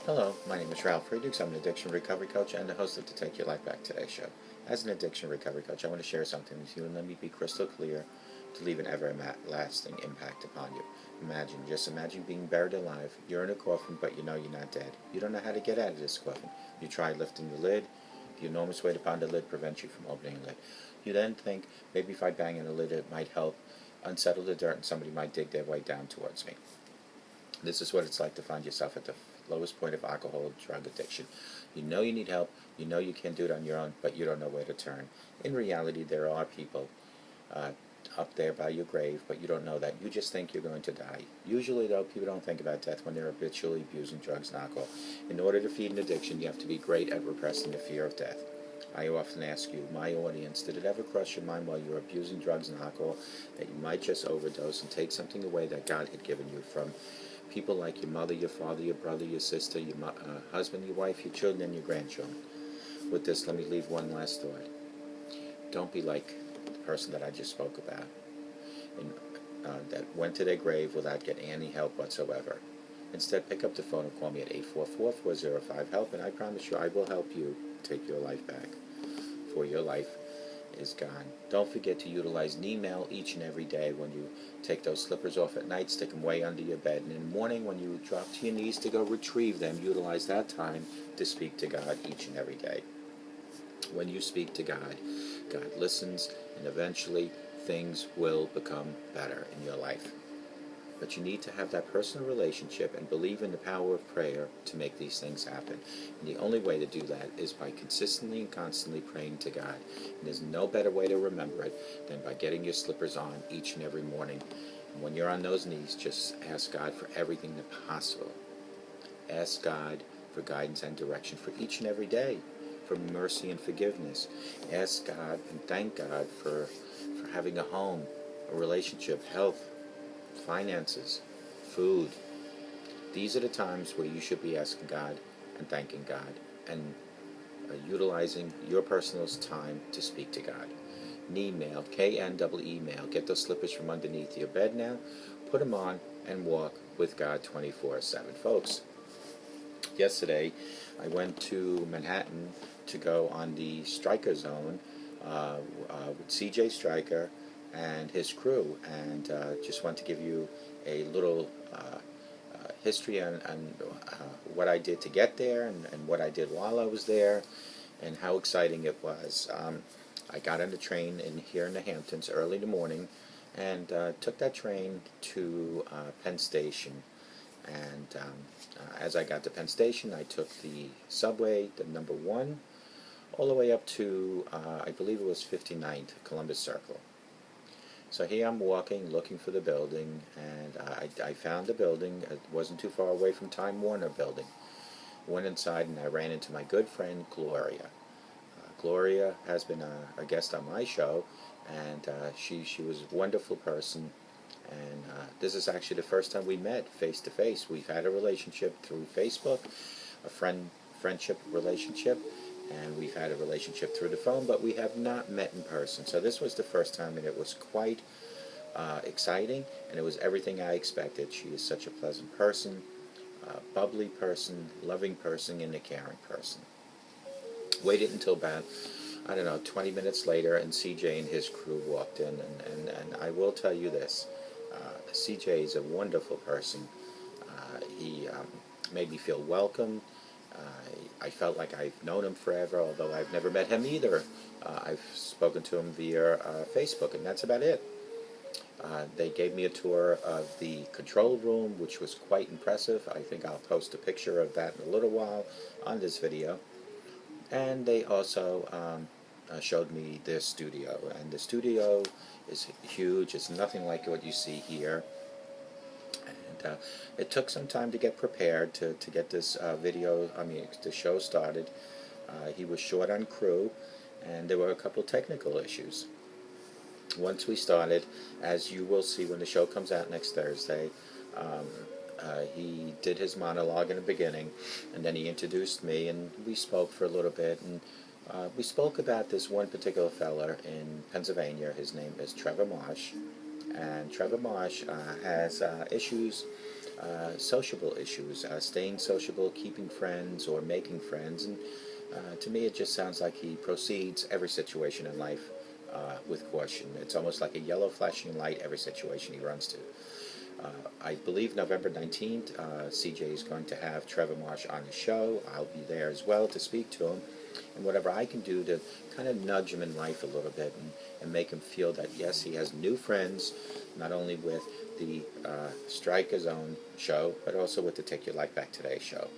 Hello, my name is Ralf Friedrichs. I'm an addiction recovery coach and the host of the Take Your Life Back Today show. As an addiction recovery coach, I want to share something with you and let me be crystal clear to leave an everlasting impact upon you. Just imagine being buried alive. You're in a coffin, but you know you're not dead. You don't know how to get out of this coffin. You try lifting the lid. The enormous weight upon the lid prevents you from opening the lid. You then think, maybe if I bang in the lid, it might help unsettle the dirt and somebody might dig their way down towards me. This is what it's like to find yourself at the lowest point of alcohol drug addiction. You know you need help, you know you can't do it on your own, but you don't know where to turn. In reality, there are people up there by your grave, but you don't know that. You just think you're going to die. Usually, though, people don't think about death when they're habitually abusing drugs and alcohol. In order to feed an addiction, you have to be great at repressing the fear of death. I often ask you, my audience, did it ever cross your mind while you were abusing drugs and alcohol that you might just overdose and take something away that God had given you from people like your mother, your father, your brother, your sister, your husband, your wife, your children, and your grandchildren? With this, let me leave one last thought. Don't be like the person that I just spoke about, and, that went to their grave without getting any help whatsoever. Instead, pick up the phone and call me at 844-405-HELP, and I promise you I will help you take your life back, for your life is gone. Don't forget to utilize an email each and every day. When you take those slippers off at night, stick them way under your bed, and in the morning when you drop to your knees to go retrieve them, utilize that time to speak to God each and every day. When you speak to God, God listens, and eventually things will become better in your life. But you need to have that personal relationship and believe in the power of prayer to make these things happen. And the only way to do that is by consistently and constantly praying to God. And there's no better way to remember it than by getting your slippers on each and every morning. And when you're on those knees, just ask God for everything that's possible. Ask God for guidance and direction for each and every day, for mercy and forgiveness. Ask God and thank God for having a home, a relationship, health, finances, food. These are the times where you should be asking God and thanking God and utilizing your personal time to speak to God. An email, email. Get those slippers from underneath your bed now. Put them on and walk with God 24/7. Folks, yesterday I went to Manhattan to go on the StrykeZone with CJ Stryker and his crew, and just want to give you a little history on what I did to get there, and what I did while I was there, and how exciting it was. I got on the train here in the Hamptons early in the morning, and took that train to Penn Station. And as I got to Penn Station, I took the subway, the number 1, all the way up to, I believe it was 59th, Columbus Circle. So here I'm walking, looking for the building, and I found the building. It wasn't too far away from Time Warner building. Went inside, and I ran into my good friend Gloria. Gloria has been a guest on my show, and she was a wonderful person. And this is actually the first time we met face to face. We've had a relationship through Facebook, a friendship relationship, and we've had a relationship through the phone, but we have not met in person. So this was the first time, and it was quite exciting, and it was everything I expected. She is such a pleasant person, bubbly person, loving person, and a caring person. Waited until about, I don't know, 20 minutes later, and CJ and his crew walked in, and I will tell you this, CJ is a wonderful person. He made me feel welcome. I felt like I've known him forever, although I've never met him either. I've spoken to him via Facebook, and that's about it. They gave me a tour of the control room, which was quite impressive. I think I'll post a picture of that in a little while on this video. And they also showed me their studio, and the studio is huge. It's nothing like what you see here. And it took some time to get prepared to get this the show started. He was short on crew, and there were a couple technical issues. Once we started, as you will see when the show comes out next Thursday, he did his monologue in the beginning, and then he introduced me, and we spoke for a little bit, and we spoke about this one particular fella in Pennsylvania. His name is Trevor Marsh, and Trevor Marsh has issues sociable issues, staying sociable, keeping friends, or making friends. And to me, it just sounds like he proceeds every situation in life with caution. It's almost like a yellow flashing light every situation he runs to. I believe November 19th, CJ is going to have Trevor Marsh on the show. I'll be there as well to speak to him. And whatever I can do to kind of nudge him in life a little bit and make him feel that, yes, he has new friends, not only with the StrykeZone show, but also with the Take Your Life Back Today show.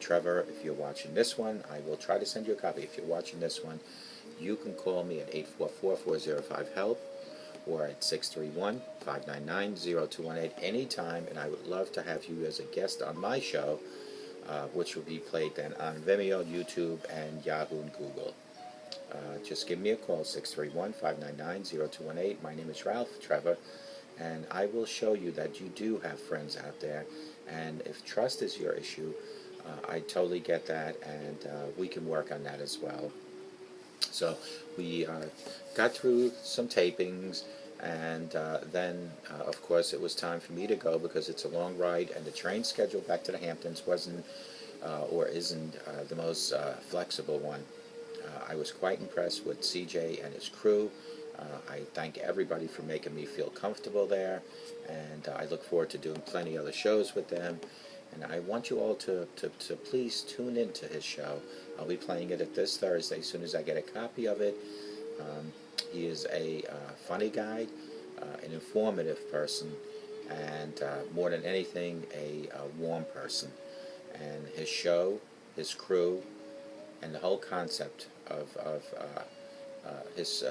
Trevor, if you're watching this one, I will try to send you a copy. If you're watching this one, you can call me at 844-405-HELP or at 631-599-0218 anytime, and I would love to have you as a guest on my show, which will be played then on Vimeo, YouTube, and Yahoo and Google. Just give me a call, 631-599-0218. My name is Ralph, Trevor, and I will show you that you do have friends out there, and if trust is your issue, I totally get that, and we can work on that as well. So we got through some tapings, and then of course it was time for me to go because it's a long ride, and the train schedule back to the Hamptons wasn't or isn't the most flexible one. I was quite impressed with CJ and his crew. I thank everybody for making me feel comfortable there, and I look forward to doing plenty other shows with them. And I want you all to please tune into his show. I'll be playing it this Thursday as soon as I get a copy of it. He is a funny guy, an informative person, and more than anything, a warm person. And his show, his crew, and the whole concept of his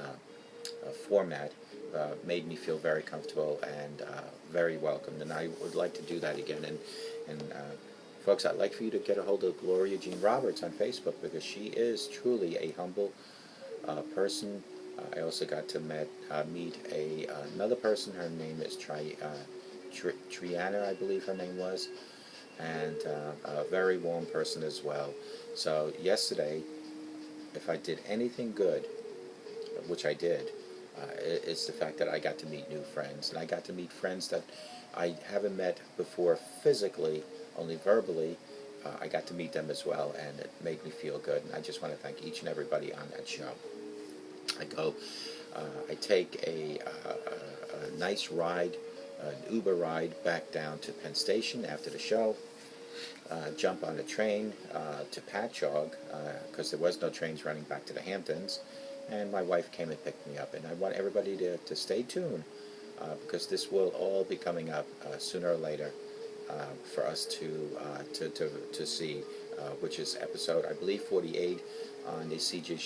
format made me feel very comfortable and very welcomed, and I would like to do that again. And folks, I'd like for you to get a hold of Gloria Jean Roberts on Facebook, because she is truly a humble person. I also got to meet another person. Her name is Triana, I believe her name was, and a very warm person as well. So yesterday, if I did anything good, which I did, it's the fact that I got to meet new friends, and I got to meet friends that I haven't met before physically, only verbally. I got to meet them as well, and it made me feel good, and I just want to thank each and everybody on that show. I take a nice ride, an Uber ride back down to Penn Station after the show, jump on a train to Patchogue, because there was no trains running back to the Hamptons, and my wife came and picked me up. And I want everybody to stay tuned, because this will all be coming up sooner or later for us to see, which is episode, I believe, 48 on the CJ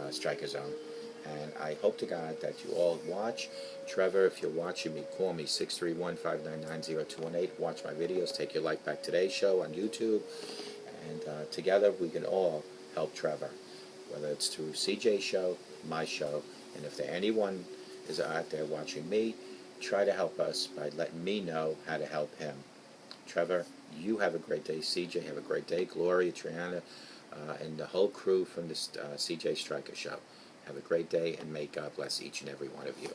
StrykeZone. And I hope to God that you all watch. Trevor, if you're watching me, call me, 631-599-0218. Watch my videos, Take Your Life Back Today show on YouTube. And together we can all help Trevor, whether it's through CJ's show, my show. And if anyone is out there watching me, try to help us by letting me know how to help him. Trevor, you have a great day. CJ, have a great day. Gloria, Triana, and the whole crew from the CJ Striker show. Have a great day, and may God bless each and every one of you.